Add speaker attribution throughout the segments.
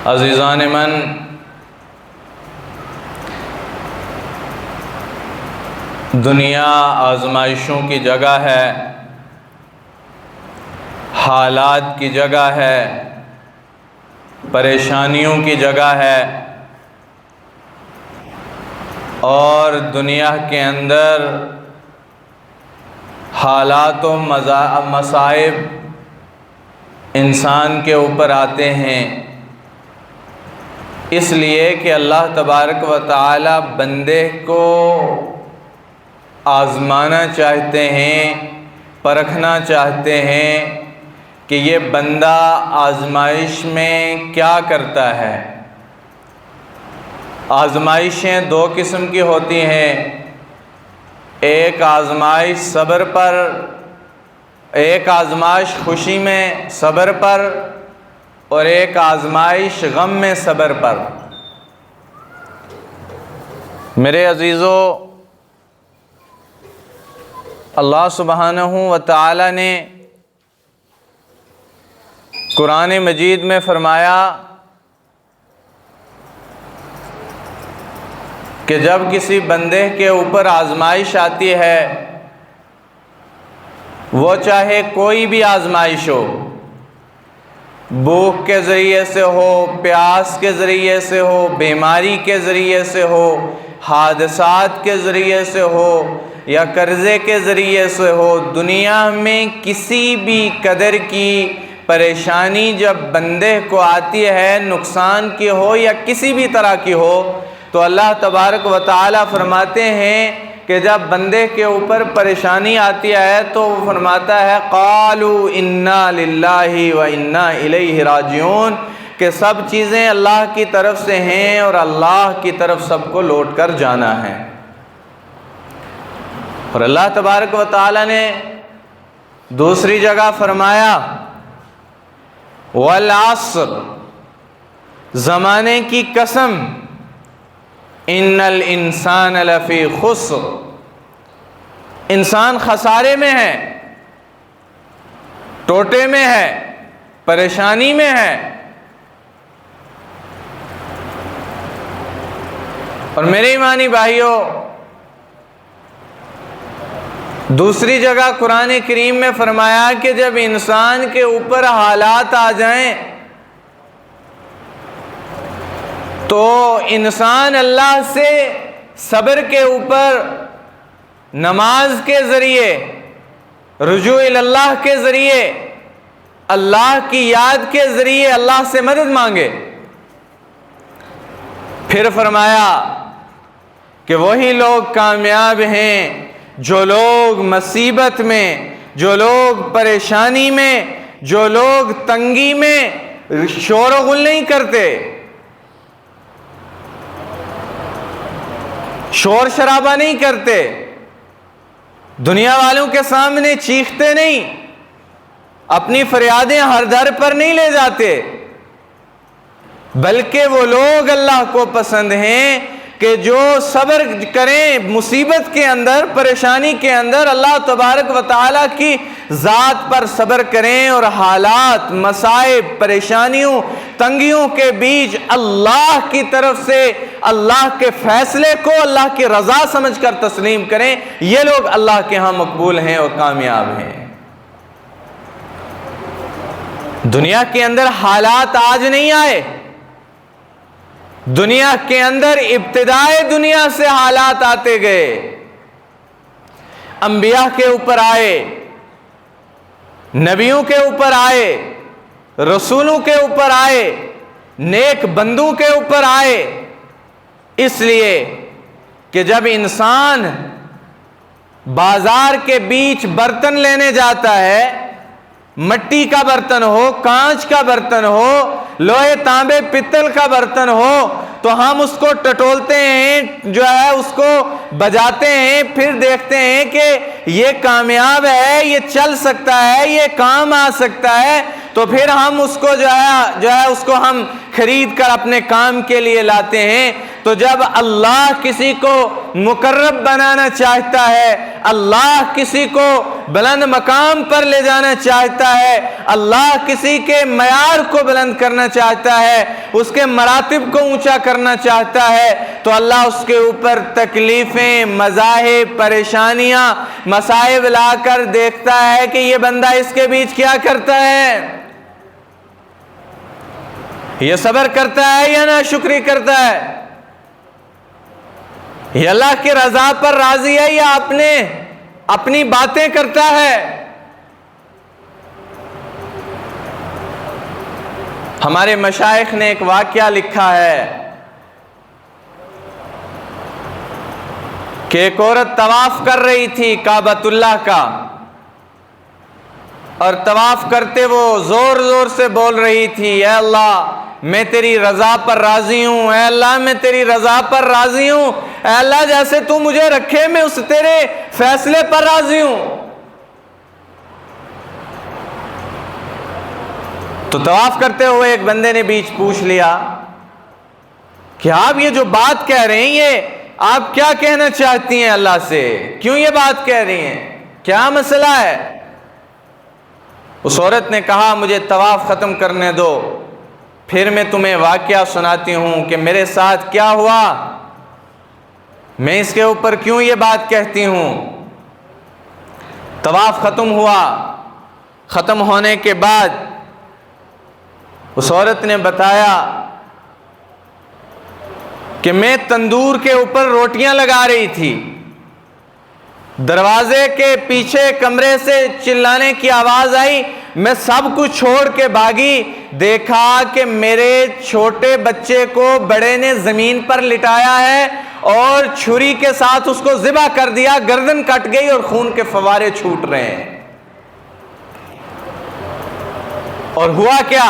Speaker 1: عزیزان من، دنیا آزمائشوں کی جگہ ہے، حالات کی جگہ ہے، پریشانیوں کی جگہ ہے، اور دنیا کے اندر حالات و مصائب انسان کے اوپر آتے ہیں، اس لیے کہ اللہ تبارک و تعالی بندے کو آزمانا چاہتے ہیں، پرکھنا چاہتے ہیں کہ یہ بندہ آزمائش میں کیا کرتا ہے۔ آزمائشیں دو قسم کی ہوتی ہیں، ایک آزمائش صبر پر، ایک آزمائش خوشی میں صبر پر، اور ایک آزمائش غم میں صبر پر۔ میرے عزیزو، اللہ سبحانہ و تعالی نے قرآن مجید میں فرمایا کہ جب کسی بندے کے اوپر آزمائش آتی ہے، وہ چاہے کوئی بھی آزمائش ہو، بھوک کے ذریعے سے ہو، پیاس کے ذریعے سے ہو، بیماری کے ذریعے سے ہو، حادثات کے ذریعے سے ہو، یا قرضے کے ذریعے سے ہو، دنیا میں کسی بھی قدر کی پریشانی جب بندے کو آتی ہے، نقصان کی ہو یا کسی بھی طرح کی ہو، تو اللہ تبارک و تعالی فرماتے ہیں کہ جب بندے کے اوپر پریشانی آتی ہے تو وہ فرماتا ہے قالوا انا للہ و انا الیہ راجعون، کہ سب چیزیں اللہ کی طرف سے ہیں اور اللہ کی طرف سب کو لوٹ کر جانا ہے۔ اور اللہ تبارک و تعالی نے دوسری جگہ فرمایا والعصر، زمانے کی قسم، ان الانسان لفی خسر، انسان خسارے میں ہے، ٹوٹے میں ہے، پریشانی میں ہے۔ اور میرے ایمانی بھائیوں، دوسری جگہ قرآن کریم میں فرمایا کہ جب انسان کے اوپر حالات آ جائیں تو انسان اللہ سے صبر کے اوپر نماز کے ذریعے، رجوع اللہ کے ذریعے، اللہ کی یاد کے ذریعے اللہ سے مدد مانگے۔ پھر فرمایا کہ وہی لوگ کامیاب ہیں جو لوگ مصیبت میں، جو لوگ پریشانی میں، جو لوگ تنگی میں شور و غل نہیں کرتے، شور شرابہ نہیں کرتے، دنیا والوں کے سامنے چیختے نہیں، اپنی فریادیں ہر در پر نہیں لے جاتے، بلکہ وہ لوگ اللہ کو پسند ہیں کہ جو صبر کریں مصیبت کے اندر، پریشانی کے اندر، اللہ تبارک و تعالیٰ کی ذات پر صبر کریں اور حالات، مصائب، پریشانیوں، تنگیوں کے بیچ اللہ کی طرف سے اللہ کے فیصلے کو اللہ کی رضا سمجھ کر تسلیم کریں۔ یہ لوگ اللہ کے ہاں مقبول ہیں اور کامیاب ہیں۔ دنیا کے اندر حالات آج نہیں آئے، دنیا کے اندر ابتدائے دنیا سے حالات آتے گئے، انبیاء کے اوپر آئے، نبیوں کے اوپر آئے، رسولوں کے اوپر آئے، نیک بندوں کے اوپر آئے، اس لیے کہ جب انسان بازار کے بیچ برتن لینے جاتا ہے، مٹی کا برتن ہو، کانچ کا برتن ہو، لوہے تانبے پتل کا برتن ہو، تو ہم اس کو ٹٹولتے ہیں، جو ہے اس کو بجاتے ہیں، پھر دیکھتے ہیں کہ یہ کامیاب ہے، یہ چل سکتا ہے، یہ کام آ سکتا ہے، تو پھر ہم اس کو جو ہے اس کو ہم خرید کر اپنے کام کے لیے لاتے ہیں۔ تو جب اللہ کسی کو مقرب بنانا چاہتا ہے، اللہ کسی کو بلند مقام پر لے جانا چاہتا ہے، اللہ کسی کے معیار کو بلند کرنا چاہتا ہے، اس کے مراتب کو اونچا کرنا چاہتا ہے، تو اللہ اس کے اوپر تکلیفیں، مذاہب، پریشانیاں، مصائب لا کر دیکھتا ہے کہ یہ بندہ اس کے بیچ کیا کرتا ہے، یہ صبر کرتا ہے یا ناشکری کرتا ہے، یہ اللہ کی رضا پر راضی ہے یا اپنی باتیں کرتا ہے۔ ہمارے مشائخ نے ایک واقعہ لکھا ہے کہ ایک عورت طواف کر رہی تھی کعبۃ اللہ کا، اور طواف کرتے وہ زور زور سے بول رہی تھی، اے اللہ میں تیری رضا پر راضی ہوں، اے اللہ میں تیری رضا پر راضی ہوں، اے اللہ جیسے تو مجھے رکھے میں اس تیرے فیصلے پر راضی ہوں۔ تو طواف کرتے ہوئے ایک بندے نے بیچ پوچھ لیا کہ آپ یہ جو بات کہہ رہے ہیں یہ آپ کیا کہنا چاہتی ہیں اللہ سے، کیوں یہ بات کہہ رہی ہیں، کیا مسئلہ ہے؟ اس عورت نے کہا مجھے طواف ختم کرنے دو، پھر میں تمہیں واقعہ سناتی ہوں کہ میرے ساتھ کیا ہوا، میں اس کے اوپر کیوں یہ بات کہتی ہوں۔ طواف ختم ہوا، ختم ہونے کے بعد اس عورت نے بتایا کہ میں تندور کے اوپر روٹیاں لگا رہی تھی، دروازے کے پیچھے کمرے سے چلانے کی آواز آئی، میں سب کچھ چھوڑ کے بھاگی، دیکھا کہ میرے چھوٹے بچے کو بڑے نے زمین پر لٹایا ہے اور چھری کے ساتھ اس کو ذبح کر دیا، گردن کٹ گئی اور خون کے فوارے چھوٹ رہے ہیں۔ اور ہوا کیا،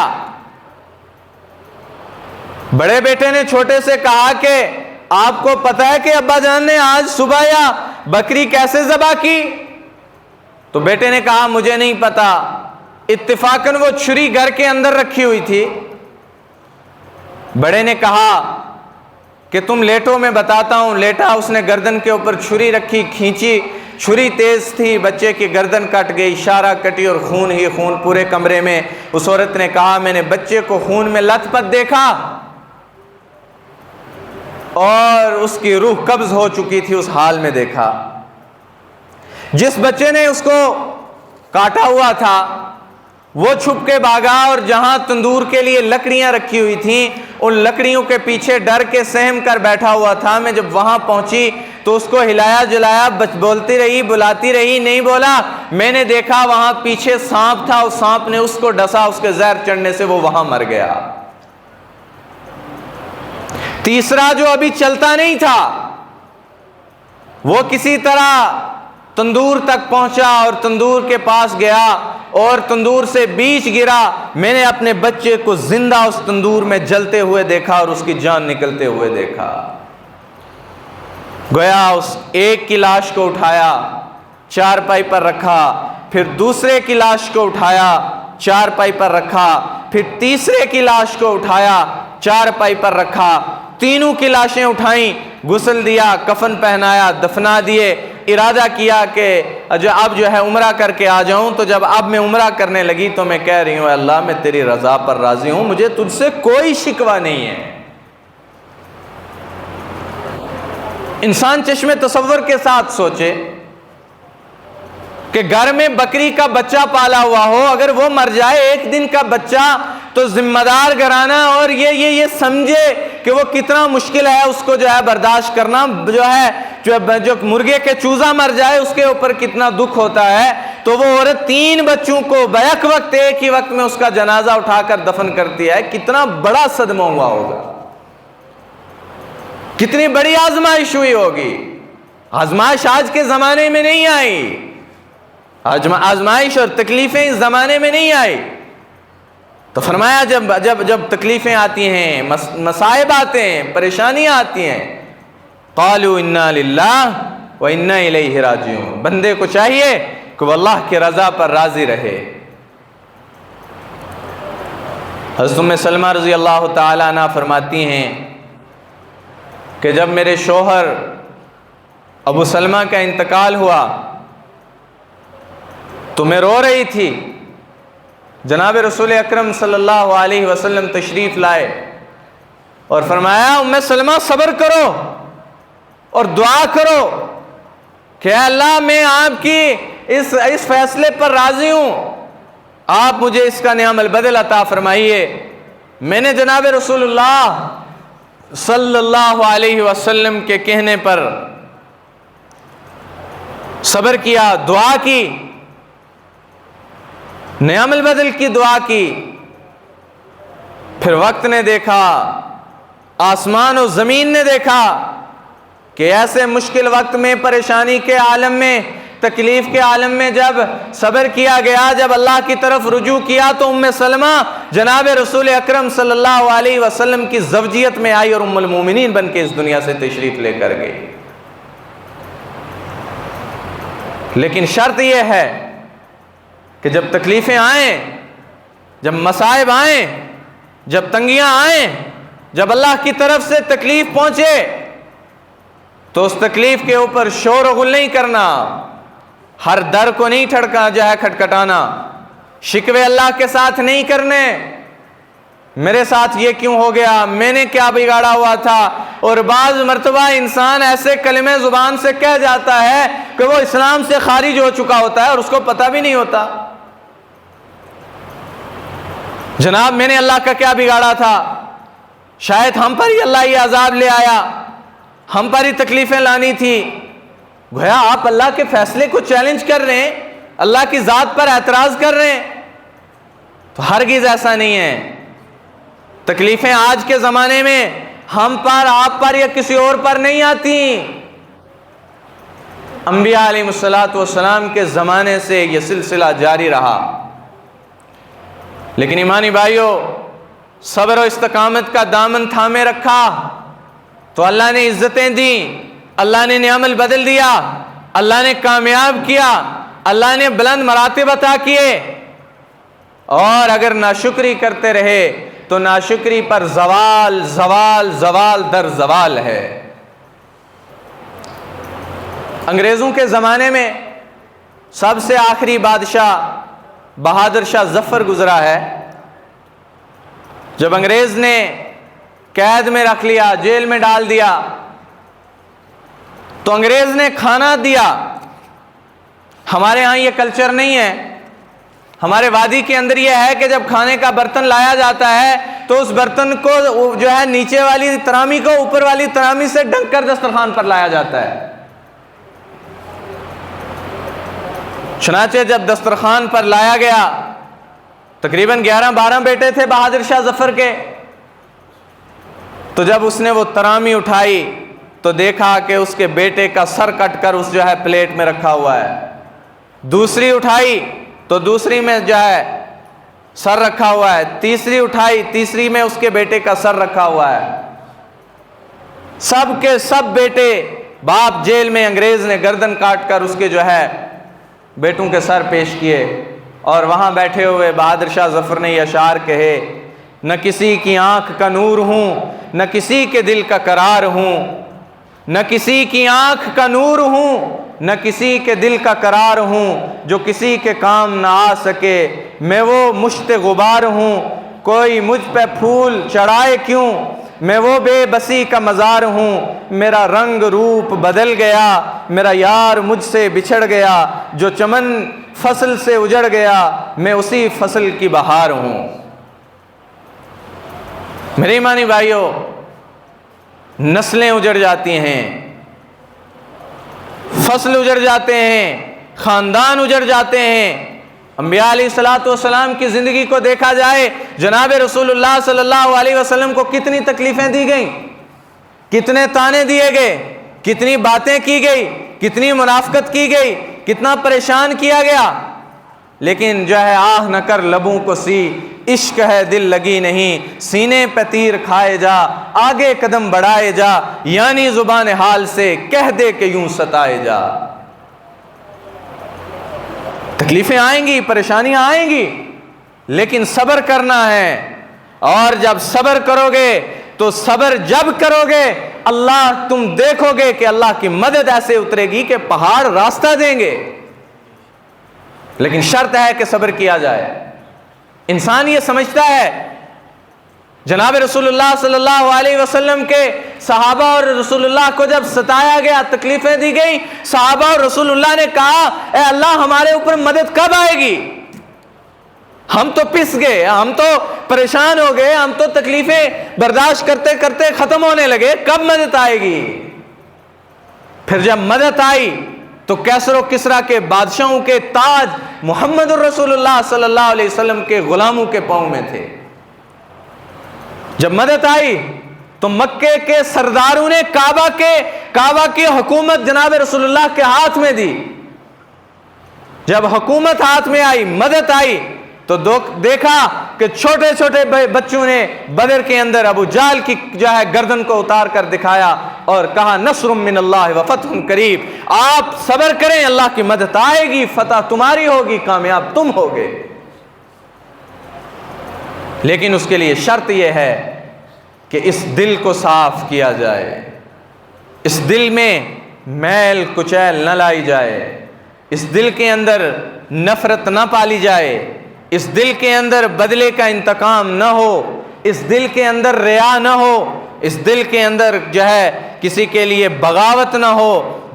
Speaker 1: بڑے بیٹے نے چھوٹے سے کہا کہ آپ کو پتہ ہے کہ ابا جان نے آج صبح یا بکری کیسے ذبح کی؟ تو بیٹے نے کہا مجھے نہیں پتا، اتفاقاً وہ چھری گھر کے اندر رکھی ہوئی تھی۔ بڑے نے کہا کہ تم لیٹو میں بتاتا ہوں، لیٹا، اس نے گردن کے اوپر چھری رکھی، کھینچی، چھری تیز تھی، بچے کی گردن کٹ گئی، اشارہ کٹی اور خون ہی خون پورے کمرے میں۔ اس عورت نے کہا میں نے بچے کو خون میں لت پت دیکھا اور اس کی روح قبض ہو چکی تھی، اس حال میں دیکھا۔ جس بچے نے اس کو کاٹا ہوا تھا وہ چھپ کے بھاگا اور جہاں تندور کے لیے لکڑیاں رکھی ہوئی تھیں ان لکڑیوں کے پیچھے ڈر کے سہم کر بیٹھا ہوا تھا۔ میں جب وہاں پہنچی تو اس کو ہلایا جلایا، بولتی رہی، بلاتی رہی، نہیں بولا۔ میں نے دیکھا وہاں پیچھے سانپ تھا، اس سانپ نے اس کو ڈسا، اس کے زہر چڑھنے سے وہ وہاں مر گیا۔ تیسرا جو ابھی چلتا نہیں تھا وہ کسی طرح تندور تک پہنچا اور تندور کے پاس گیا اور تندور سے بیچ گرا۔ میں نے اپنے بچے کو زندہ اس تندور میں جلتے ہوئے دیکھا اور اس کی جان نکلتے ہوئے دیکھا۔ گویا اس ایک کی لاش کو اٹھایا، چارپائی پر رکھا، پھر دوسرے کی لاش کو اٹھایا، چارپائی پر رکھا، پھر تیسرے کی لاش کو اٹھایا، چارپائی پر رکھا، تینوں کی لاشیں اٹھائیں، غسل دیا، کفن پہنایا، دفنا دیے۔ ارادہ کیا کہ اب جو ہے عمرہ کر کے آ جاؤں۔ تو جب اب میں عمرہ کرنے لگی تو میں کہہ رہی ہوں اے اللہ میں تیری رضا پر راضی ہوں، مجھے تجھ سے کوئی شکوہ نہیں ہے۔ انسان چشم تصور کے ساتھ سوچے کہ گھر میں بکری کا بچہ پالا ہوا ہو، اگر وہ مر جائے ایک دن کا بچہ تو ذمہ دار گھرانہ اور یہ سمجھے کہ وہ کتنا مشکل ہے اس کو جو ہے برداشت کرنا، جو ہے جو مرغے کے چوزا مر جائے اس کے اوپر کتنا دکھ ہوتا ہے۔ تو وہ عورت 3 بچوں کو بیک وقت ایک ہی وقت میں اس کا جنازہ اٹھا کر دفن کرتی ہے، کتنا بڑا صدمہ ہوا ہوگا، کتنی بڑی آزمائش ہوئی ہوگی۔ آزمائش آج کے زمانے میں نہیں آئی، آزمائش اور تکلیفیں اس زمانے میں نہیں آئی۔ تو فرمایا جب تکلیفیں آتی ہیں، مصائب آتے ہیں، پریشانیاں آتی ہیں، قالوا انا للہ وانا الیہ راجعون، بندے کو چاہیے کہ وہ اللہ کے رضا پر راضی رہے۔ حضرت ام سلمہ رضی اللہ تعالیٰ عنہ فرماتی ہیں کہ جب میرے شوہر ابو سلمہ کا انتقال ہوا تو میں رو رہی تھی. جناب رسول اکرم صلی اللہ علیہ وسلم تشریف لائے اور فرمایا ام سلمہ صبر کرو اور دعا کرو کہ اللہ میں آپ کی اس فیصلے پر راضی ہوں، آپ مجھے اس کا نعم البدل عطا فرمائیے. میں نے جناب رسول اللہ صلی اللہ علیہ وسلم کے کہنے پر صبر کیا، دعا کی، نعم البدل کی دعا کی. پھر وقت نے دیکھا، آسمان و زمین نے دیکھا کہ ایسے مشکل وقت میں، پریشانی کے عالم میں، تکلیف کے عالم میں جب صبر کیا گیا، جب اللہ کی طرف رجوع کیا تو ام سلمہ جناب رسول اکرم صلی اللہ علیہ وسلم کی زوجیت میں آئی اور ام المومنین بن کے اس دنیا سے تشریف لے کر گئی. لیکن شرط یہ ہے کہ جب تکلیفیں آئیں، جب مصائب آئیں، جب تنگیاں آئیں، جب اللہ کی طرف سے تکلیف پہنچے تو اس تکلیف کے اوپر شور و غل نہیں کرنا، ہر در کو نہیں کھٹکھٹانا، شکوے اللہ کے ساتھ نہیں کرنے، میرے ساتھ یہ کیوں ہو گیا، میں نے کیا بگاڑا ہوا تھا. اور بعض مرتبہ انسان ایسے کلمے زبان سے کہہ جاتا ہے کہ وہ اسلام سے خارج ہو چکا ہوتا ہے اور اس کو پتہ بھی نہیں ہوتا. جناب میں نے اللہ کا کیا بگاڑا تھا، شاید ہم پر ہی اللہ یہ عذاب لے آیا، ہم پر ہی تکلیفیں لانی تھی. گویا آپ اللہ کے فیصلے کو چیلنج کر رہے ہیں، اللہ کی ذات پر اعتراض کر رہے ہیں. تو ہرگز ایسا نہیں ہے. تکلیفیں آج کے زمانے میں ہم پر، آپ پر یا کسی اور پر نہیں آتی. انبیاء علیہ السلام کے زمانے سے یہ سلسلہ جاری رہا. لیکن ایمانی بھائیوں، صبر و استقامت کا دامن تھامے رکھا تو اللہ نے عزتیں دیں، اللہ نے نعم البدل دیا، اللہ نے کامیاب کیا، اللہ نے بلند مراتب عطا کیے. اور اگر ناشکری کرتے رہے تو ناشکری پر زوال زوال زوال در زوال ہے. انگریزوں کے زمانے میں سب سے آخری بادشاہ بہادر شاہ ظفر گزرا ہے. جب انگریز نے قید میں رکھ لیا، جیل میں ڈال دیا، تو انگریز نے کھانا دیا. ہمارے ہاں یہ کلچر نہیں ہے. ہمارے وادی کے اندر یہ ہے کہ جب کھانے کا برتن لایا جاتا ہے تو اس برتن کو جو ہے نیچے والی ترامی کو اوپر والی ترامی سے ڈھک کر دسترخوان پر لایا جاتا ہے. چنانچہ جب دسترخوان پر لایا گیا، تقریباً 11-12 بیٹے تھے بہادر شاہ ظفر کے. تو جب اس نے وہ ترامی اٹھائی تو دیکھا کہ اس کے بیٹے کا سر کٹ کر اس جو ہے پلیٹ میں رکھا ہوا ہے. دوسری اٹھائی تو دوسری میں جو ہے سر رکھا ہوا ہے. تیسری اٹھائی، تیسری میں اس کے بیٹے کا سر رکھا ہوا ہے. سب کے سب بیٹے، باپ جیل میں، انگریز نے گردن کاٹ کر اس کے جو ہے بیٹوں کے سر پیش کیے. اور وہاں بیٹھے ہوئے بہادر شاہ ظفر نے یہ اشعار کہے: نہ کسی کی آنکھ کا نور ہوں، نہ کسی کے دل کا قرار ہوں، نہ کسی کی آنکھ کا نور ہوں، نہ کسی کے دل کا قرار ہوں، جو کسی کے کام نہ آ سکے میں وہ مشت غبار ہوں. کوئی مجھ پہ پھول چڑھائے کیوں، میں وہ بے بسی کا مزار ہوں. میرا رنگ روپ بدل گیا، میرا یار مجھ سے بچھڑ گیا. جو چمن فصل سے اجڑ گیا، میں اسی فصل کی بہار ہوں. میرے ایمانی بھائیوں، نسلیں اجڑ جاتی ہیں، فصل اجڑ جاتے ہیں، خاندان اجڑ جاتے ہیں. انبیاء علیہ السلام کی زندگی کو دیکھا جائے، جناب رسول اللہ صلی اللہ علیہ وسلم کو کتنی تکلیفیں دی گئیں، کتنے تانے دیے گئے، کتنی باتیں کی گئی، کتنی منافقت کی گئی، کتنا پریشان کیا گیا. لیکن جو ہے آہ نہ کر لبوں کو سی، عشق ہے دل لگی نہیں. سینے پہ تیر کھائے جا، آگے قدم بڑھائے جا، یعنی زبان حال سے کہہ دے کہ یوں ستائے جا. تکلیفیں آئیں گی، پریشانیاں آئیں گی، لیکن صبر کرنا ہے. اور جب صبر کرو گے تو صبر جب کرو گے اللہ تم دیکھو گے کہ اللہ کی مدد ایسے اترے گی کہ پہاڑ راستہ دیں گے، لیکن شرط ہے کہ صبر کیا جائے۔ انسان یہ سمجھتا ہے، جناب رسول اللہ صلی اللہ علیہ وسلم کے صحابہ اور رسول اللہ کو جب ستایا گیا، تکلیفیں دی گئی، صحابہ اور رسول اللہ نے کہا اے اللہ ہمارے اوپر مدد کب آئے گی؟ ہم تو پس گئے، ہم تو پریشان ہو گئے، ہم تو تکلیفیں برداشت کرتے کرتے ختم ہونے لگے، کب مدد آئے گی؟ پھر جب مدد آئی تو کیسر و کسریٰ کے بادشاہوں کے تاج محمد الرسول اللہ صلی اللہ علیہ وسلم کے غلاموں کے پاؤں میں تھے۔ جب مدد آئی تو مکے کے سرداروں نے کعبہ کی حکومت جناب رسول اللہ کے ہاتھ میں دی۔ جب حکومت ہاتھ میں آئی، مدد آئی، تو دیکھا کہ چھوٹے چھوٹے بچوں نے بدر کے اندر ابو جہل کی گردن کو اتار کر دکھایا اور کہا نصر من اللہ و فتح قریب، آپ صبر کریں، اللہ کی مدد آئے گی، فتح تمہاری ہوگی، کامیاب تم ہوگے۔ لیکن اس کے لیے شرط یہ ہے کہ اس دل کو صاف کیا جائے، اس دل میں میل کچیل نہ لائی جائے، اس دل کے اندر نفرت نہ پالی جائے، اس دل کے اندر بدلے کا انتقام نہ ہو، اس دل کے اندر ریا نہ ہو، اس دل کے اندر کسی کے لیے بغاوت نہ ہو،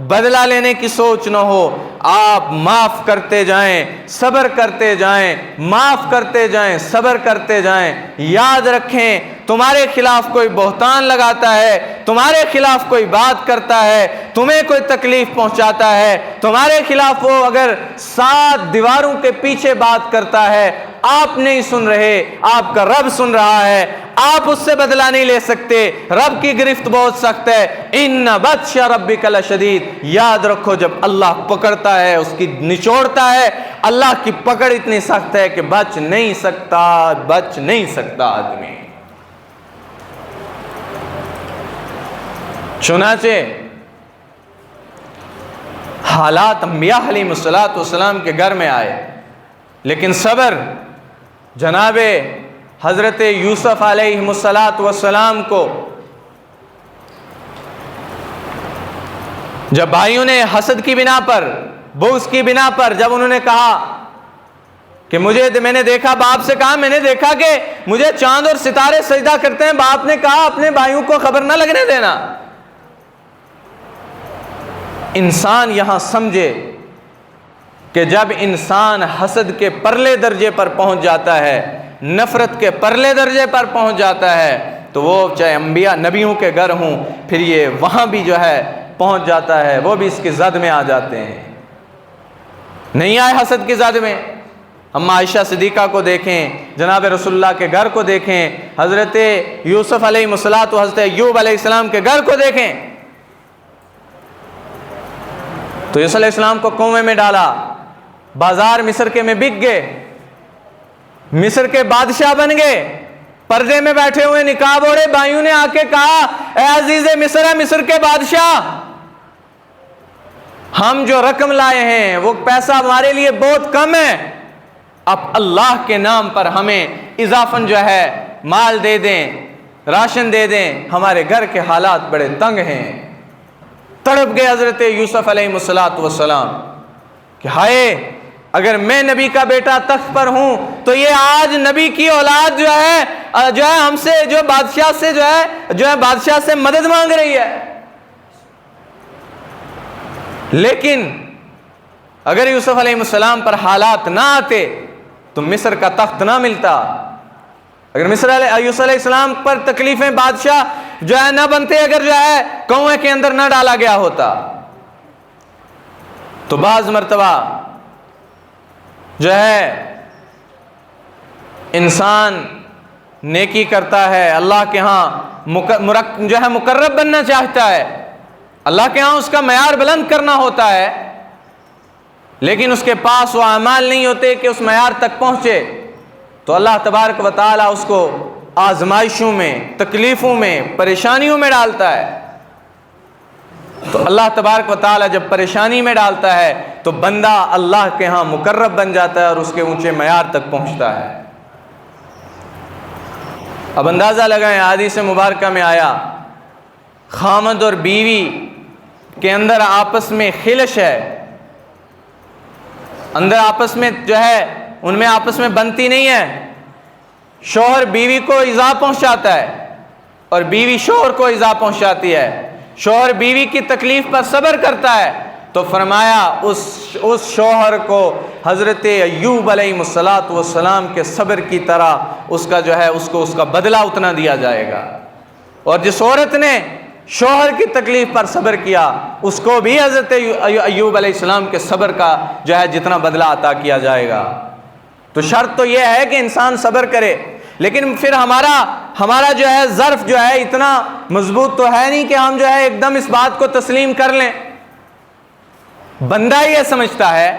Speaker 1: بدلہ لینے کی سوچ نہ ہو۔ آپ معاف کرتے جائیں، صبر کرتے جائیں، معاف کرتے جائیں، صبر کرتے جائیں۔ یاد رکھیں، تمہارے خلاف کوئی بہتان لگاتا ہے، تمہارے خلاف کوئی بات کرتا ہے، تمہیں کوئی تکلیف پہنچاتا ہے، تمہارے خلاف وہ اگر 7 دیواروں کے پیچھے بات کرتا ہے، آپ نہیں سن رہے، آپ کا رب سن رہا ہے، آپ اس سے بدلہ نہیں لے سکتے، رب کی گرفت بہت سخت ہے۔ ان بطش ربک لشدید، یاد رکھو جب اللہ پکڑتا ہے، اس کی نچوڑتا ہے، اللہ کی پکڑ اتنی سخت ہے کہ بچ نہیں سکتا آدمی۔ چنانچہ حالات انبیاء علیہ السلام کے گھر میں آئے، لیکن صبر جناب حضرت یوسف علیہ السلام کو جب بھائیوں نے حسد کی بنا پر، بغض کی بنا پر، جب انہوں نے کہا کہ میں نے دیکھا، باپ سے کہا میں نے دیکھا کہ مجھے چاند اور ستارے سجدہ کرتے ہیں، باپ نے کہا اپنے بھائیوں کو خبر نہ لگنے دینا۔ انسان یہاں سمجھے کہ جب انسان حسد کے پرلے درجے پر پہنچ جاتا ہے، نفرت کے پرلے درجے پر پہنچ جاتا ہے، تو وہ چاہے انبیاء نبیوں کے گھر ہوں، پھر یہ وہاں بھی پہنچ جاتا ہے، وہ بھی اس کی زد میں آ جاتے ہیں۔ نہیں آئے حسد کی زد میں؟ ہم عائشہ صدیقہ کو دیکھیں، جناب رسول اللہ کے گھر کو دیکھیں، حضرت یوسف علیہ السلام و حضرت ایوب علیہ السلام کے گھر کو دیکھیں۔ تو یوسف علیہ السلام کو کنویں میں ڈالا، بازار مصر کے میں بک گئے، مصر کے بادشاہ بن گئے، پردے میں بیٹھے ہوئے، نقاب اوڑھے، بھائیوں نے آ کے کہا اے عزیز مصر ہے، مصر کے بادشاہ، ہم جو رقم لائے ہیں وہ پیسہ ہمارے لیے بہت کم ہے، اب اللہ کے نام پر ہمیں اضافاً مال دے دیں، راشن دے دیں، ہمارے گھر کے حالات بڑے تنگ ہیں۔ تڑپ گئے حضرت یوسف علیہ السلام کہ ہائے، اگر میں نبی کا بیٹا تخت پر ہوں تو یہ آج نبی کی اولاد ہم سے بادشاہ سے مدد مانگ رہی ہے۔ لیکن اگر یوسف علیہ السلام پر حالات نہ آتے تو مصر کا تخت نہ ملتا، اگر یوسف علیہ السلام پر تکلیفیں بادشاہ نہ بنتے، اگر کنویں کے اندر نہ ڈالا گیا ہوتا، تو بعض مرتبہ انسان نیکی کرتا ہے، اللہ کے ہاں مقرب بننا چاہتا ہے، اللہ کے ہاں اس کا معیار بلند کرنا ہوتا ہے، لیکن اس کے پاس وہ اعمال نہیں ہوتے کہ اس معیار تک پہنچے، تو اللہ تبارک و تعالیٰ اس کو آزمائشوں میں، تکلیفوں میں، پریشانیوں میں ڈالتا ہے۔ تو اللہ تبارک و تعالیٰ جب پریشانی میں ڈالتا ہے تو بندہ اللہ کے ہاں مقرب بن جاتا ہے اور اس کے اونچے معیار تک پہنچتا ہے۔ اب اندازہ لگائیں، حدیث مبارکہ میں آیا خامد اور بیوی کے اندر آپس میں خلش ہے، اندر آپس میں جو ہے ان میں آپس میں بنتی نہیں ہے، شوہر بیوی کو ایذا پہنچاتا ہے اور بیوی شوہر کو ایذا پہنچاتی ہے، شوہر بیوی کی تکلیف پر صبر کرتا ہے، تو فرمایا اس شوہر کو حضرت ایوب علیہ السلام کے صبر کی طرح اس کا جو ہے اس کا بدلہ اتنا دیا جائے گا، اور جس عورت نے شوہر کی تکلیف پر صبر کیا اس کو بھی حضرت ایوب علیہ السلام کے صبر کا جو ہے جتنا بدلہ عطا کیا جائے گا۔ تو شرط تو یہ ہے کہ انسان صبر کرے، لیکن پھر ہمارا جو ہے ظرف جو ہے اتنا مضبوط تو ہے نہیں کہ ہم جو ہے ایک دم اس بات کو تسلیم کر لیں۔ بندہ یہ سمجھتا ہے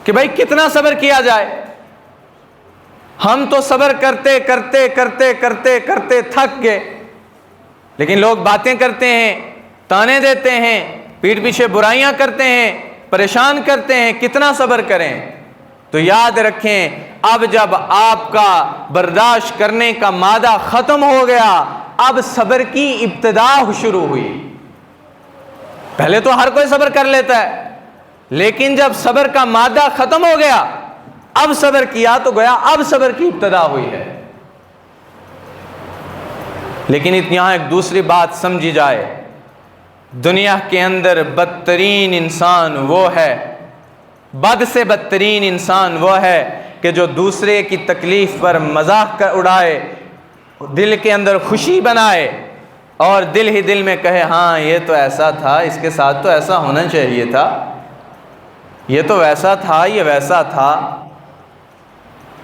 Speaker 1: کہ بھائی کتنا صبر کیا جائے، ہم تو صبر کرتے کرتے کرتے کرتے کرتے تھک گئے، لیکن لوگ باتیں کرتے ہیں، تانے دیتے ہیں، پیٹھ پیچھے برائیاں کرتے ہیں، پریشان کرتے ہیں، کتنا صبر کریں؟ تو یاد رکھیں، اب جب آپ کا برداشت کرنے کا مادہ ختم ہو گیا، اب صبر کی ابتدا شروع ہوئی۔ پہلے تو ہر کوئی صبر کر لیتا ہے، لیکن جب صبر کا مادہ ختم ہو گیا، اب صبر کیا تو گویا اب صبر کی ابتدا ہوئی ہے۔ لیکن یہاں ایک دوسری بات سمجھی جائے، دنیا کے اندر بدترین انسان وہ ہے، بد سے بدترین انسان وہ ہے کہ جو دوسرے کی تکلیف پر مذاق اڑائے، دل کے اندر خوشی بنائے اور دل ہی دل میں کہے ہاں یہ تو ایسا تھا، اس کے ساتھ تو ایسا ہونا چاہیے تھا، یہ تو ویسا تھا، یہ ویسا تھا۔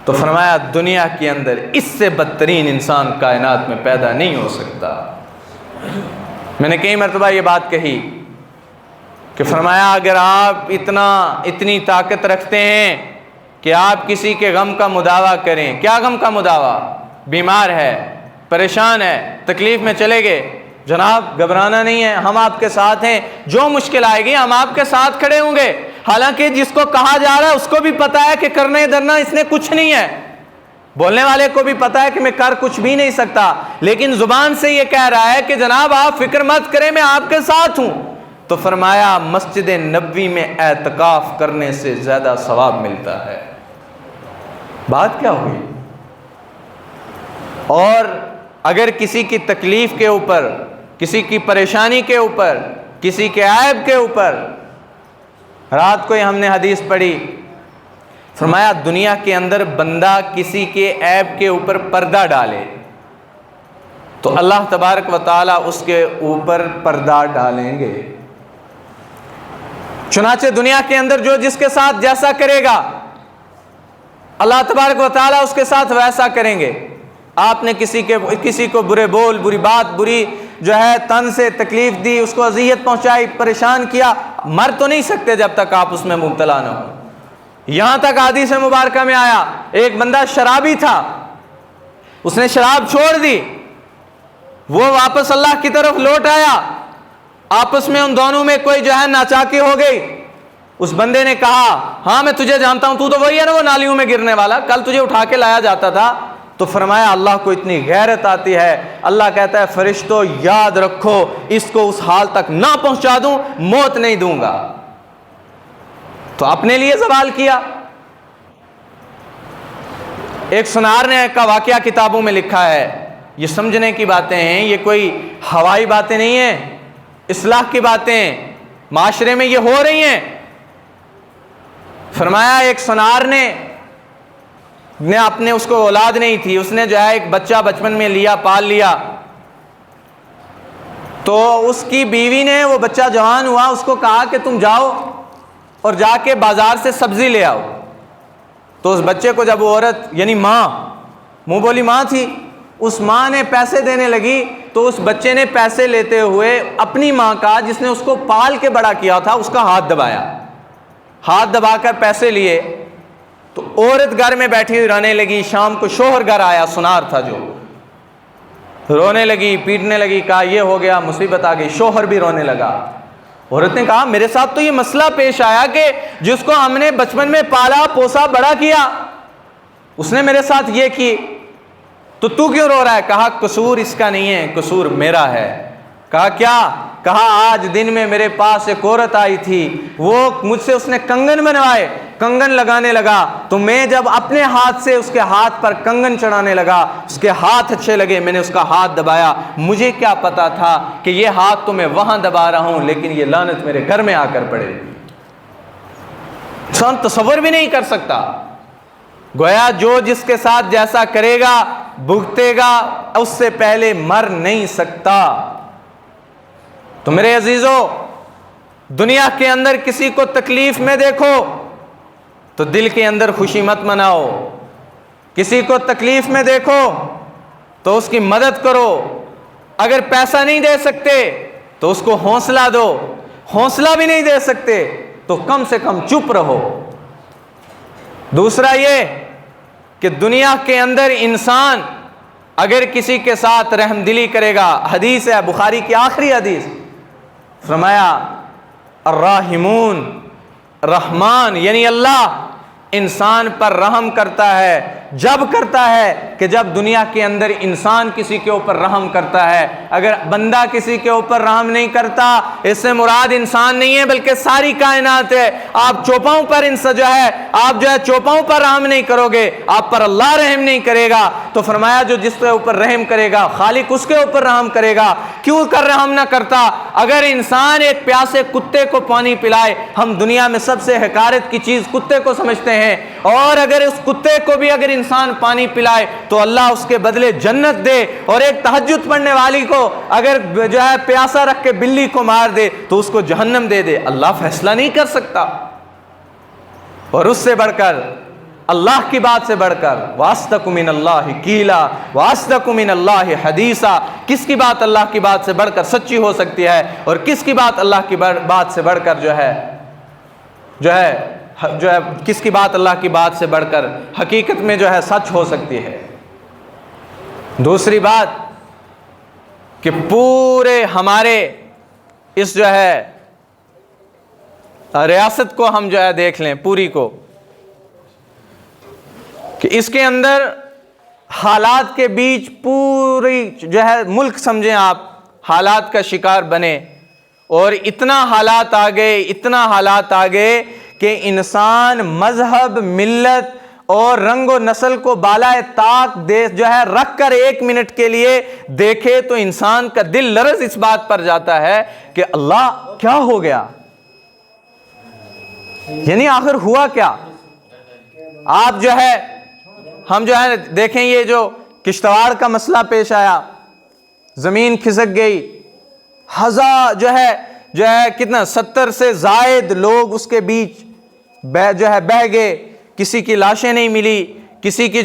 Speaker 1: تو فرمایا دنیا کے اندر اس سے بدترین انسان کائنات میں پیدا نہیں ہو سکتا۔ میں نے کئی مرتبہ یہ بات کہی کہ فرمایا اگر آپ اتنی طاقت رکھتے ہیں کہ آپ کسی کے غم کا مداوع کریں، کیا غم کا مداوع؟ بیمار ہے، پریشان ہے، تکلیف میں چلے گئے، جناب گھبرانا نہیں ہے، ہم آپ کے ساتھ ہیں، جو مشکل آئے گی ہم آپ کے ساتھ کھڑے ہوں گے۔ حالانکہ جس کو کہا جا رہا ہے اس کو بھی پتا ہے کہ کرنے درنا اس نے کچھ نہیں ہے، بولنے والے کو بھی پتا ہے کہ میں کر کچھ بھی نہیں سکتا، لیکن زبان سے یہ کہہ رہا ہے کہ جناب آپ فکر مت کریں، میں آپ کے ساتھ ہوں۔ تو فرمایا مسجد نبوی میں اعتکاف کرنے سے زیادہ ثواب ملتا ہے۔ بات کیا ہوئی؟ اور اگر کسی کی تکلیف کے اوپر، کسی کی پریشانی کے اوپر، کسی کے عیب کے اوپر، رات کو ہی ہم نے حدیث پڑھی، فرمایا دنیا کے اندر بندہ کسی کے عیب کے اوپر پردہ ڈالے تو اللہ تبارک و تعالیٰ اس کے اوپر پردہ ڈالیں گے۔ چنانچہ دنیا کے اندر جو جس کے ساتھ جیسا کرے گا اللہ تبارک و تعالیٰ اس کے ساتھ ویسا کریں گے۔ آپ نے کسی کو برے بول، بری بات، بری جو ہے تن سے تکلیف دی، اس کو اذیت پہنچائی، پریشان کیا، مر تو نہیں سکتے جب تک آپ اس میں مبتلا نہ ہو۔ یہاں تک حدیث مبارکہ میں آیا ایک بندہ شرابی تھا، اس نے شراب چھوڑ دی، وہ واپس اللہ کی طرف لوٹ آیا، آپس میں ان دونوں میں کوئی جو ہے ناچاکی ہو گئی۔ اس بندے نے کہا ہاں میں تجھے جانتا ہوں، تو وہی ہے نا وہ نالیوں میں گرنے والا، کل تجھے اٹھا کے لایا جاتا تھا۔ تو فرمایا اللہ کو اتنی غیرت آتی ہے، اللہ کہتا ہے فرشتوں یاد رکھو اس کو اس حال تک نہ پہنچا دوں موت نہیں دوں گا۔ تو اپنے لیے زوال کیا۔ ایک سنار نے کا واقعہ کتابوں میں لکھا ہے، یہ سمجھنے کی باتیں ہیں، یہ کوئی ہوائی باتیں نہیں ہیں، اصلاح کی باتیں معاشرے میں یہ ہو رہی ہیں۔ فرمایا ایک سنار نے اپنے، اس کو اولاد نہیں تھی، اس نے جو ہے ایک بچہ بچپن میں لیا، پال لیا، تو اس کی بیوی نے، وہ بچہ جوان ہوا، اس کو کہا کہ تم جاؤ اور جا کے بازار سے سبزی لے آؤ۔ تو اس بچے کو جب وہ عورت یعنی ماں، منہ بولی ماں تھی، اس ماں نے پیسے دینے لگی تو اس بچے نے پیسے لیتے ہوئے اپنی ماں کا، جس نے اس کو پال کے بڑا کیا تھا، اس کا ہاتھ دبایا، ہاتھ دبا کر پیسے لیے۔ تو عورت گھر میں بیٹھی ہوئی رونے لگی، شام کو شوہر گھر آیا، سنار تھا جو، رونے لگی، پیٹنے لگی، کہا یہ ہو گیا، مصیبت آ گئی، شوہر بھی رونے لگا۔ عورت نے کہا میرے ساتھ تو یہ مسئلہ پیش آیا کہ جس کو ہم نے بچپن میں پالا پوسا بڑا کیا، اس نے میرے ساتھ یہ کی۔ تو کیوں رو رہا ہے؟ کہا قصور اس کا نہیں ہے، قصور میرا ہے۔ کہا کیا؟ کہا آج دن میں میرے پاس ایک عورت آئی تھی، وہ مجھ سے اس نے کنگن بنوائے، کنگن لگانے لگا، تو میں جب اپنے ہاتھ سے اس کے ہاتھ پر کنگن چڑھانے لگا، اس کے ہاتھ اچھے لگے، میں نے اس کا ہاتھ دبایا، مجھے کیا پتا تھا کہ یہ ہاتھ تو میں وہاں دبا رہا ہوں لیکن یہ لعنت میرے گھر میں آ کر پڑے۔ انسان تصور بھی نہیں کر سکتا۔ گویا جو جس کے ساتھ جیسا کرے گا بھگتے گا، اس سے پہلے مر نہیں سکتا۔ تو میرے عزیزو، دنیا کے اندر کسی کو تکلیف میں دیکھو تو دل کے اندر خوشی مت مناؤ، کسی کو تکلیف میں دیکھو تو اس کی مدد کرو۔ اگر پیسہ نہیں دے سکتے تو اس کو حوصلہ دو، حوصلہ بھی نہیں دے سکتے تو کم سے کم چپ رہو۔ دوسرا یہ کہ دنیا کے اندر انسان اگر کسی کے ساتھ رحم دلی کرے گا، حدیث ہے بخاری کی آخری حدیث، فرمایا الراحمون، رحمان یعنی اللہ انسان پر رحم کرتا ہے، جب کرتا ہے کہ جب دنیا کے اندر انسان کسی کے اوپر رحم کرتا ہے۔ اگر بندہ کسی کے اوپر رحم نہیں کرتا، اس سے مراد انسان نہیں ہے بلکہ ساری کائنات ہے۔ آپ چوپاؤں پر آپ چوپاؤں پر رحم نہیں کرو گے، آپ پر اللہ رحم نہیں کرے گا۔ تو فرمایا جو جس کے اوپر رحم کرے گا خالق اس کے اوپر رحم کرے گا۔ کیوں کر رحم نہ کرتا؟ اگر انسان ایک پیاسے کتے کو پانی پلائے، ہم دنیا میں سب سے حقارت کی چیز کتے کو سمجھتے ہیں، اور اگر اس کتے کو بھی اگر انسان پانی پلائے تو اللہ اس کے بدلے جنت دے، اور ایک تہجد پڑھنے والی کو اگر پیاسا رکھ کے بلی کو مار دے تو اس کو جہنم دے دے۔ اللہ فیصلہ نہیں کر سکتا؟ اور اس سے بڑھ کر اللہ کی بات سے بڑھ کر وَأَصْدَقُ مِنَ اللَّهِ قِيلًا وَأَصْدَقُ مِنَ اللَّهِ حَدِيثًا، کس کی بات اللہ کی بات سے بڑھ کر سچی ہو سکتی ہے، اور کس کی بات اللہ کی بات سے بڑھ کر کس کی بات اللہ کی بات سے بڑھ کر حقیقت میں سچ ہو سکتی ہے۔ دوسری بات کہ پورے ہمارے اس ریاست کو ہم دیکھ لیں پوری کو، کہ اس کے اندر حالات کے بیچ پوری ملک سمجھیں آپ حالات کا شکار بنے، اور اتنا حالات آ گئے کہ انسان مذہب، ملت اور رنگ و نسل کو بالائے طاق رکھ کر 1 منٹ کے لیے دیکھے تو انسان کا دل لرز اس بات پر جاتا ہے کہ اللہ کیا ہو گیا، یعنی آخر ہوا کیا؟ آپ ہم دیکھیں، یہ جو کشتواڑ کا مسئلہ پیش آیا، زمین کھسک گئی، کتنا 70 سے زائد لوگ اس کے بیچ بہہ گئے، کسی کی لاشیں نہیں ملی، کسی کی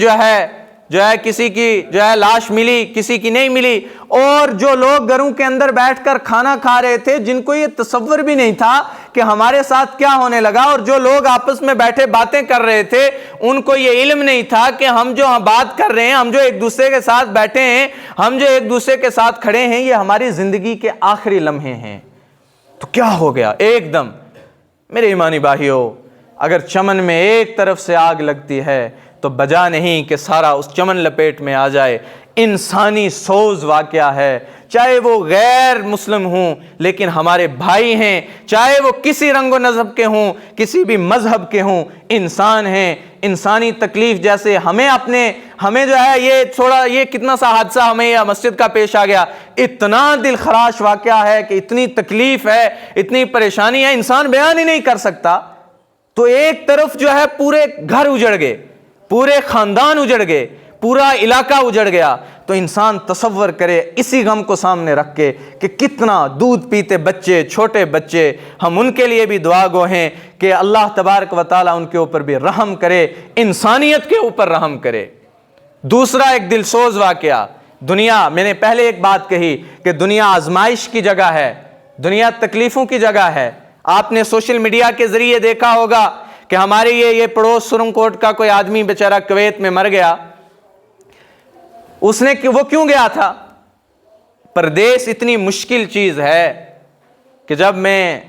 Speaker 1: کسی کی لاش ملی، کسی کی نہیں ملی، اور جو لوگ گھروں کے اندر بیٹھ کر کھانا کھا رہے تھے، جن کو یہ تصور بھی نہیں تھا کہ ہمارے ساتھ کیا ہونے لگا، اور جو لوگ آپس میں بیٹھے باتیں کر رہے تھے، ان کو یہ علم نہیں تھا کہ ہم جو بات کر رہے ہیں، ہم جو ایک دوسرے کے ساتھ بیٹھے ہیں، ہم جو ایک دوسرے کے ساتھ کھڑے ہیں، یہ ہماری زندگی کے آخری لمحے ہیں۔ تو کیا ہو گیا ایک دم؟ میرے ایمانی بھائیو، اگر چمن میں ایک طرف سے آگ لگتی ہے تو بجا نہیں کہ سارا اس چمن لپیٹ میں آ جائے۔ انسانی سوز واقعہ ہے، چاہے وہ غیر مسلم ہوں لیکن ہمارے بھائی ہیں، چاہے وہ کسی رنگ و نسب کے ہوں، کسی بھی مذہب کے ہوں، انسان ہیں۔ انسانی تکلیف جیسے ہمیں یہ کتنا سا حادثہ ہمیں یہ مسجد کا پیش آ گیا، اتنا دل خراش واقعہ ہے کہ اتنی تکلیف ہے، اتنی پریشانی ہے، انسان بیان ہی نہیں کر سکتا۔ تو ایک طرف پورے گھر اجڑ گئے، پورے خاندان اجڑ گئے، پورا علاقہ اجڑ گیا، تو انسان تصور کرے اسی غم کو سامنے رکھ کے کہ کتنا دودھ پیتے بچے، چھوٹے بچے، ہم ان کے لیے بھی دعا گو ہیں کہ اللہ تبارک و تعالیٰ ان کے اوپر بھی رحم کرے، انسانیت کے اوپر رحم کرے۔ دوسرا ایک دلسوز واقعہ، دنیا، میں نے پہلے ایک بات کہی کہ دنیا آزمائش کی جگہ ہے، دنیا تکلیفوں کی جگہ ہے۔ آپ نے سوشل میڈیا کے ذریعے دیکھا ہوگا کہ ہمارے یہ پڑوس سرنگ کوٹ کا کوئی آدمی بیچارہ کویت میں مر گیا۔ وہ کیوں گیا تھا؟ پردیس اتنی مشکل چیز ہے کہ جب میں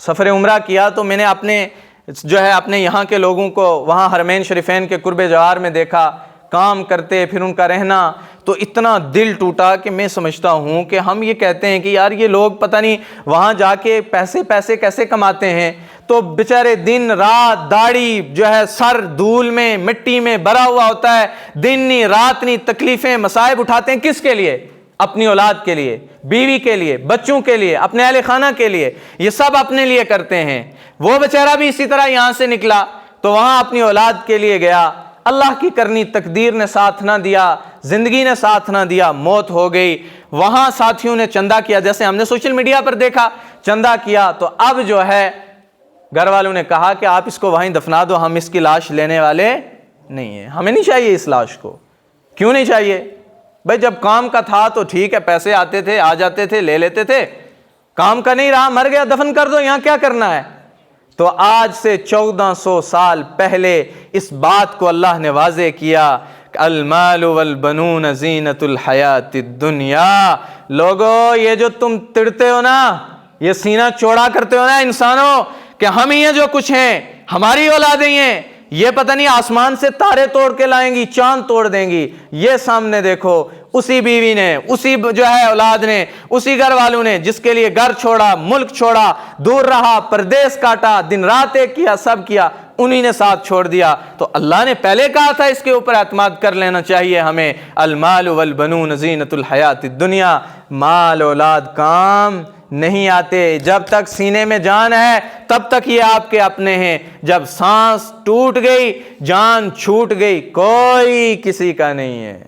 Speaker 1: سفر عمرہ کیا تو میں نے اپنے یہاں کے لوگوں کو وہاں حرمین شریفین کے قرب جوار میں دیکھا، کام کرتے پھر ان کا رہنا، تو اتنا دل ٹوٹا کہ میں سمجھتا ہوں کہ ہم یہ کہتے ہیں کہ یار یہ لوگ پتہ نہیں وہاں جا کے پیسے کیسے کماتے ہیں، تو بیچارے دن رات داڑھی جو ہے سر دھول میں مٹی میں بھرا ہوا ہوتا ہے، دن نہیں رات نہیں تکلیفیں مصائب اٹھاتے ہیں، کس کے لیے؟ اپنی اولاد کے لیے، بیوی کے لیے، بچوں کے لیے، اپنے اہل خانہ کے لیے، یہ سب اپنے لیے کرتے ہیں۔ وہ بیچارہ بھی اسی طرح یہاں سے نکلا تو وہاں اپنی اولاد کے لیے گیا، اللہ کی کرنی تقدیر نے ساتھ نہ دیا، زندگی نے ساتھ نہ دیا، موت ہو گئی۔ وہاں ساتھیوں نے چندہ کیا، جیسے ہم نے سوشل میڈیا پر دیکھا، چندہ کیا، تو اب جو ہے گھر والوں نے کہا کہ آپ اس کو وہیں دفنا دو، ہم اس کی لاش لینے والے نہیں ہیں، ہمیں نہیں چاہیے اس لاش کو۔ کیوں نہیں چاہیے بھائی؟ جب کام کا تھا تو ٹھیک ہے، پیسے آتے تھے، آ جاتے تھے، لے لیتے تھے، کام کا نہیں رہا، مر گیا، دفن کر دو، یہاں کیا کرنا ہے؟ تو آج سے 1400 سال پہلے اس بات کو اللہ نے واضح کیا، المال والبنون زینت الحیات الدنیا۔ لوگو یہ جو تم تڑتے ہو نا، یہ سینہ چوڑا کرتے ہو نا انسانوں کہ ہم ہی ہیں جو کچھ ہیں، ہماری اولادیں ہیں، یہ پتہ نہیں آسمان سے تارے توڑ کے لائیں گی، چاند توڑ دیں گی، یہ سامنے دیکھو اسی بیوی نے، اسی جو ہے اولاد نے، اسی گھر والوں نے جس کے لیے گھر چھوڑا، ملک چھوڑا، دور رہا، پردیس کاٹا، دن رات ایک کیا، سب کیا، انہی نے ساتھ چھوڑ دیا۔ تو اللہ نے پہلے کہا تھا اس کے اوپر اعتماد کر لینا چاہیے ہمیں، المال والبنون زینت الحیات الدنیا۔ مال اولاد کام نہیں آتے، جب تک سینے میں جان ہے تب تک یہ آپ کے اپنے ہیں، جب سانس ٹوٹ گئی، جان چھوٹ گئی، کوئی کسی کا نہیں ہے،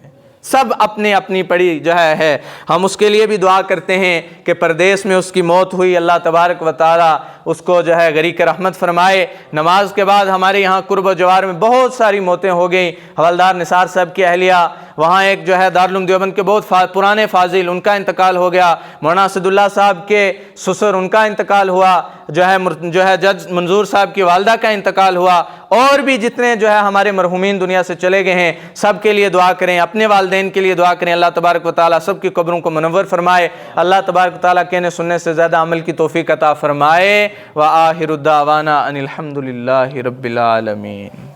Speaker 1: سب اپنی اپنی پڑی جو ہے۔ ہم اس کے لیے بھی دعا کرتے ہیں کہ پردیس میں اس کی موت ہوئی، اللہ تبارک و تعالی اس کو جو ہے غریق رحمت فرمائے۔ نماز کے بعد ہمارے یہاں قرب و جوار میں بہت ساری موتیں ہو گئیں، حوالدار نثار صاحب کی اہلیہ، وہاں ایک جو ہے دارالعلوم دیوبند کے بہت پرانے فاضل، ان کا انتقال ہو گیا، مولانا اسد اللہ صاحب کے سسر ان کا انتقال ہوا، جو ہے جج منظور صاحب کی والدہ کا انتقال ہوا، اور بھی جتنے جو ہے ہمارے مرحومین دنیا سے چلے گئے ہیں، سب کے لیے دعا کریں، اپنے والدین کے لیے دعا کریں، اللہ تبارک و تعالیٰ سب کی قبروں کو منور فرمائے، اللہ تبارک و تعالیٰ کہنے سننے سے زیادہ عمل کی توفیق عطا فرمائے۔ وآخر دعوانا ان الحمد للہ رب العالمین۔